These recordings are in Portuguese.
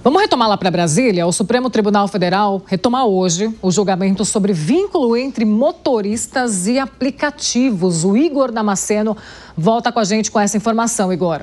Vamos retomar lá para Brasília. O Supremo Tribunal Federal retoma hoje o julgamento sobre vínculo entre motoristas e aplicativos. O Igor Damasceno volta com a gente com essa informação, Igor.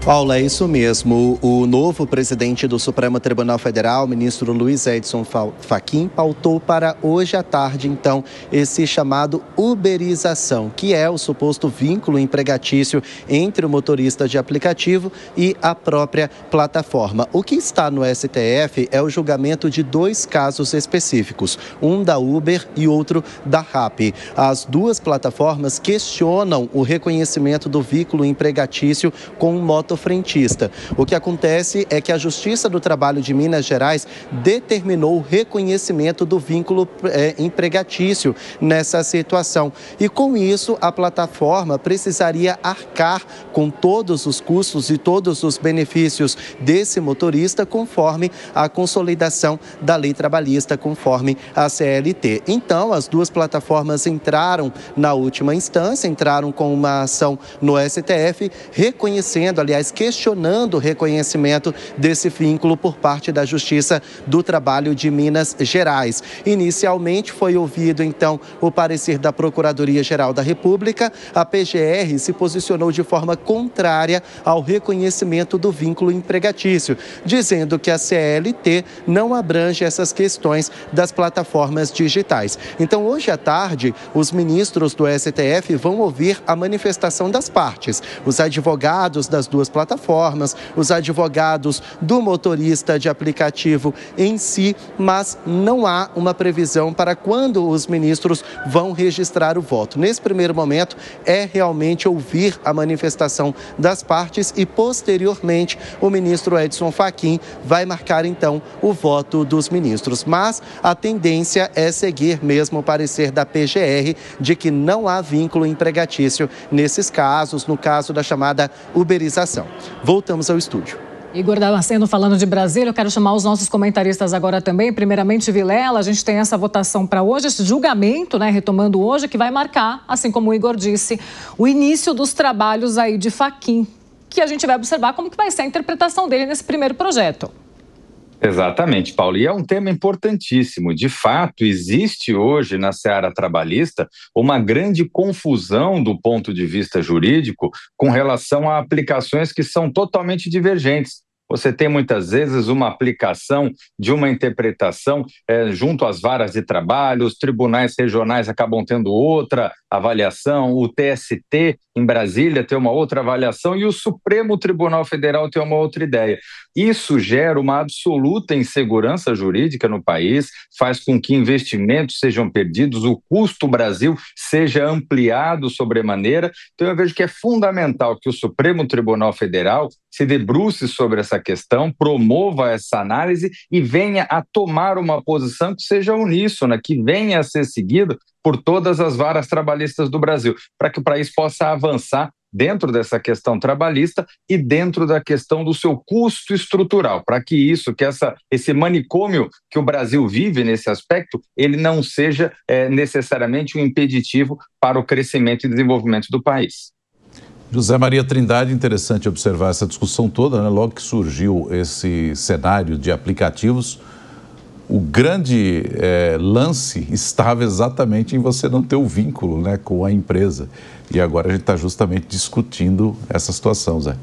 Paula, é isso mesmo. O novo presidente do Supremo Tribunal Federal, ministro Luiz Edson Fachin, pautou para hoje à tarde, então, esse chamado uberização, que é o suposto vínculo empregatício entre o motorista de aplicativo e a própria plataforma. O que está no STF é o julgamento de dois casos específicos, um da Uber e outro da Rappi. As duas plataformas questionam o reconhecimento do vínculo empregatício com o motofrentista. O que acontece é que a Justiça do Trabalho de Minas Gerais determinou o reconhecimento do vínculo empregatício nessa situação. E com isso, a plataforma precisaria arcar com todos os custos e todos os benefícios desse motorista conforme a consolidação da lei trabalhista, conforme a CLT. Então, as duas plataformas entraram na última instância, entraram com uma ação no STF, reconhecendo, aliás, questionando o reconhecimento desse vínculo por parte da Justiça do Trabalho de Minas Gerais. Inicialmente foi ouvido, então, o parecer da Procuradoria-Geral da República. A PGR se posicionou de forma contrária ao reconhecimento do vínculo empregatício, dizendo que a CLT não abrange essas questões das plataformas digitais. Então, hoje à tarde, os ministros do STF vão ouvir a manifestação das partes, os advogados das duas plataformas, os advogados do motorista de aplicativo em si, mas não há uma previsão para quando os ministros vão registrar o voto. Nesse primeiro momento, é realmente ouvir a manifestação das partes e, posteriormente, o ministro Edson Fachin vai marcar, então, o voto dos ministros. Mas a tendência é seguir mesmo o parecer da PGR de que não há vínculo empregatício nesses casos, no caso da chamada uberização. Voltamos ao estúdio. Igor Damasceno falando de Brasília, eu quero chamar os nossos comentaristas agora também. Primeiramente, Vilela, a gente tem essa votação para hoje, esse julgamento, retomando hoje, que vai marcar, assim como o Igor disse, o início dos trabalhos aí de Fachin, que a gente vai observar como que vai ser a interpretação dele nesse primeiro projeto. Exatamente, Paulo. E é um tema importantíssimo. De fato, existe hoje na seara trabalhista uma grande confusão do ponto de vista jurídico com relação a aplicações que são totalmente divergentes. Você tem muitas vezes uma aplicação de uma interpretação junto às varas de trabalho, os tribunais regionais acabam tendo outra avaliação, o TST em Brasília tem uma outra avaliação e o Supremo Tribunal Federal tem uma outra ideia. Isso gera uma absoluta insegurança jurídica no país, faz com que investimentos sejam perdidos, o custo Brasil seja ampliado sobremaneira. Então eu vejo que é fundamental que o Supremo Tribunal Federal se debruce sobre essa questão, promova essa análise e venha a tomar uma posição que seja uníssona, que venha a ser seguida por todas as varas trabalhistas do Brasil, para que o país possa avançar dentro dessa questão trabalhista e dentro da questão do seu custo estrutural, para que esse manicômio que o Brasil vive nesse aspecto, ele não seja necessariamente um impeditivo para o crescimento e desenvolvimento do país. José Maria Trindade, interessante observar essa discussão toda, logo que surgiu esse cenário de aplicativos, o grande lance estava exatamente em você não ter o vínculo com a empresa. E agora a gente está justamente discutindo essa situação, Zé.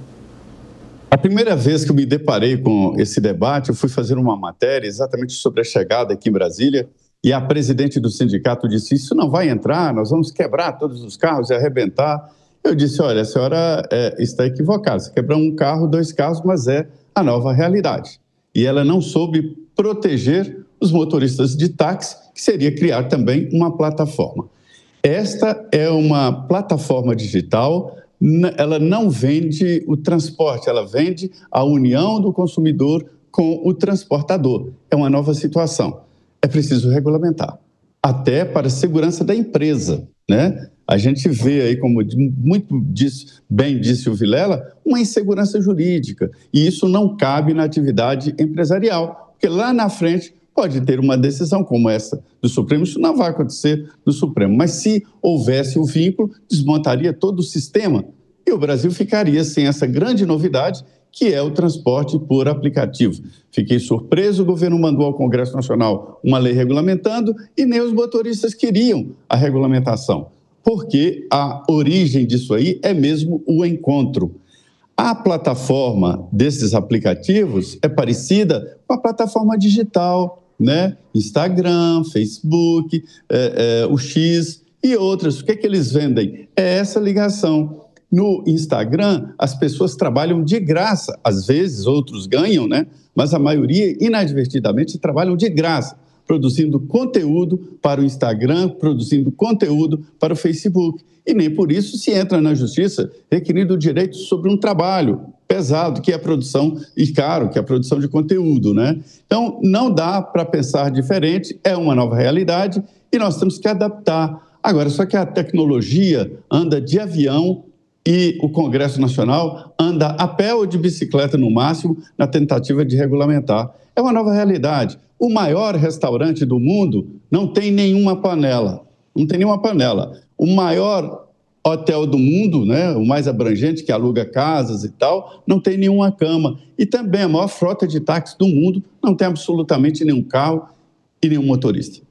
A primeira vez que eu me deparei com esse debate, eu fui fazer uma matéria exatamente sobre a chegada aqui em Brasília e a presidente do sindicato disse, isso não vai entrar, nós vamos quebrar todos os carros e arrebentar. Eu disse, olha, a senhora está equivocada, você quebrou um carro, 2 carros, mas é a nova realidade. E ela não soube proteger os motoristas de táxi, que seria criar também uma plataforma. Esta é uma plataforma digital, ela não vende o transporte, ela vende a união do consumidor com o transportador. É uma nova situação. É preciso regulamentar, até para a segurança da empresa, A gente vê aí, como muito bem disse o Vilela, uma insegurança jurídica. E isso não cabe na atividade empresarial, porque lá na frente pode ter uma decisão como essa do Supremo. Isso não vai acontecer no Supremo. Mas se houvesse o vínculo, desmontaria todo o sistema e o Brasil ficaria sem essa grande novidade, que é o transporte por aplicativo. Fiquei surpreso, o governo mandou ao Congresso Nacional uma lei regulamentando e nem os motoristas queriam a regulamentação, porque a origem disso aí é mesmo o encontro. A plataforma desses aplicativos é parecida com a plataforma digital, né? Instagram, Facebook, o X e outras. O que é que eles vendem? É essa ligação. No Instagram, as pessoas trabalham de graça. Às vezes, outros ganham, né? Mas a maioria, inadvertidamente, trabalham de graça, produzindo conteúdo para o Instagram, produzindo conteúdo para o Facebook. E nem por isso se entra na justiça requerindo direitos sobre um trabalho pesado, que é a produção, e caro, que é a produção de conteúdo, né? Então, não dá para pensar diferente, é uma nova realidade e nós temos que adaptar. Agora, só que a tecnologia anda de avião e o Congresso Nacional anda a pé ou de bicicleta no máximo na tentativa de regulamentar. É uma nova realidade. O maior restaurante do mundo não tem nenhuma panela. Não tem nenhuma panela. O maior hotel do mundo, né, o mais abrangente, que aluga casas e tal, não tem nenhuma cama. E também a maior frota de táxi do mundo não tem absolutamente nenhum carro e nenhum motorista.